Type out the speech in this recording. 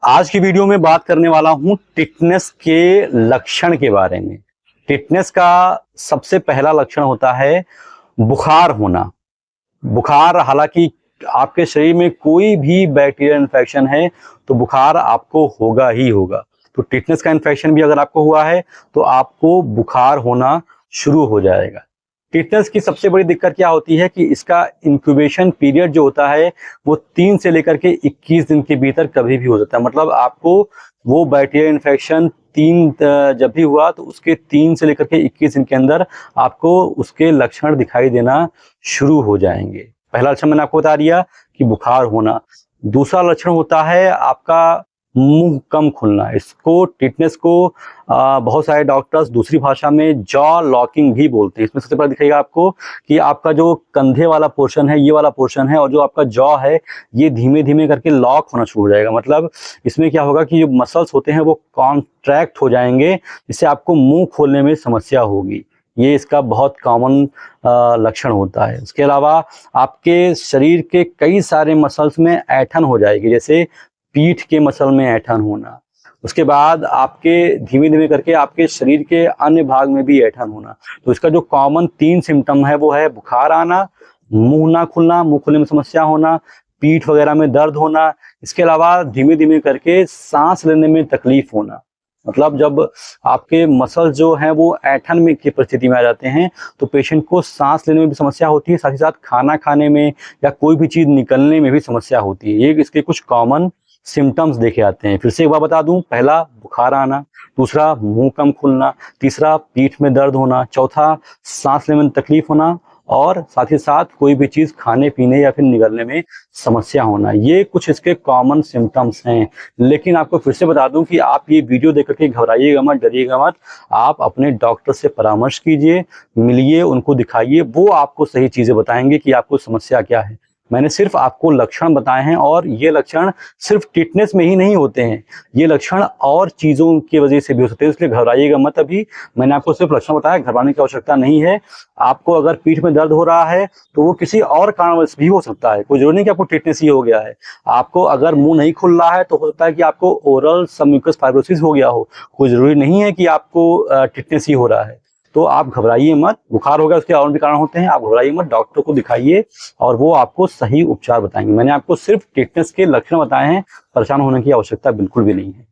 आज की वीडियो में बात करने वाला हूं टिटनेस के लक्षण के बारे में। टिटनेस का सबसे पहला लक्षण होता है बुखार होना। बुखार, हालांकि आपके शरीर में कोई भी बैक्टीरियल इन्फेक्शन है तो बुखार आपको होगा ही होगा। तो टिटनेस का इन्फेक्शन भी अगर आपको हुआ है तो आपको बुखार होना शुरू हो जाएगा। टिटनेस की सबसे बड़ी दिक्कत क्या होती है कि इसका इंक्यूबेशन पीरियड जो होता है वो 3 से लेकर के 21 दिन के भीतर कभी भी हो जाता है। मतलब आपको वो बैक्टीरियल इन्फेक्शन जब भी हुआ तो उसके 3 से लेकर के 21 दिन के अंदर आपको उसके लक्षण दिखाई देना शुरू हो जाएंगे। पहला लक्षण मैंने आपको बता दिया कि बुखार होना। दूसरा लक्षण होता है आपका मुंह कम खुलना। इसको टिटनेस को बहुत सारे डॉक्टर्स दूसरी भाषा में जॉ लॉकिंग भी बोलते हैं। इसमें सबसे पहले दिखेगा आपको कि आपका जो कंधे वाला पोर्शन है, ये वाला पोर्शन है, और जो आपका जॉ है ये धीमे धीमे करके लॉक होना शुरू हो जाएगा। मतलब इसमें क्या होगा कि जो मसल्स होते हैं वो कॉन्ट्रैक्ट हो जाएंगे, जिससे आपको मुंह खोलने में समस्या होगी। ये इसका बहुत कॉमन लक्षण होता है। इसके अलावा आपके शरीर के कई सारे मसल्स में ऐंठन हो जाएगी, जैसे पीठ के मसल में ऐंठन होना। उसके बाद आपके धीमे धीमे करके आपके शरीर के अन्य भाग में भी ऐंठन होना। तो इसका जो कॉमन 3 सिम्टम है वो है बुखार आना, मुंह ना खुलना, मुंह खुलने में समस्या होना, पीठ वगैरह में दर्द होना। इसके अलावा धीमे धीमे करके सांस लेने में तकलीफ होना। मतलब जब आपके मसल जो हैं वो ऐंठन में की परिस्थिति में आ जाते हैं तो पेशेंट को सांस लेने में भी समस्या होती है, साथ ही साथ खाना खाने में या कोई भी चीज़ निकलने में भी समस्या होती है। ये इसके कुछ कॉमन सिम्टम्स देखे आते हैं। फिर से एक बार बता दूं, पहला बुखार आना, दूसरा मुंह कम खुलना, तीसरा पीठ में दर्द होना, चौथा सांस लेने में तकलीफ होना, और साथ ही साथ कोई भी चीज़ खाने पीने या फिर निगलने में समस्या होना। ये कुछ इसके कॉमन सिम्टम्स हैं। लेकिन आपको फिर से बता दूं कि आप ये वीडियो देख करके घबराइएगा मत, डरिएगा मत। आप अपने डॉक्टर से परामर्श कीजिए, मिलिए, उनको दिखाइए, वो आपको सही चीज़ें बताएंगे कि आपको समस्या क्या है। मैंने सिर्फ आपको लक्षण बताए हैं, और ये लक्षण सिर्फ टिटनेस में ही नहीं होते हैं, ये लक्षण और चीज़ों की वजह से भी हो सकते हैं। इसलिए घबराइएगा मत। अभी मैंने आपको सिर्फ लक्षण बताया, घबराने की आवश्यकता नहीं है। आपको अगर पीठ में दर्द हो रहा है तो वो किसी और कारणवश भी हो सकता है, कोई जरूरी नहीं कि आपको टिटनेस ही हो गया है। आपको अगर मुंह नहीं खुल रहा है तो हो सकता है कि आपको ओरल सबम्यूकस फाइब्रोसिस हो गया हो, कोई जरूरी नहीं है कि आपको टिटनेस ही हो रहा है। तो आप घबराइए मत। बुखार हो गया, उसके और भी कारण होते हैं, आप घबराइए मत, डॉक्टर को दिखाइए और वो आपको सही उपचार बताएंगे। मैंने आपको सिर्फ टिटनेस के लक्षण बताए हैं, परेशान होने की आवश्यकता बिल्कुल भी नहीं है।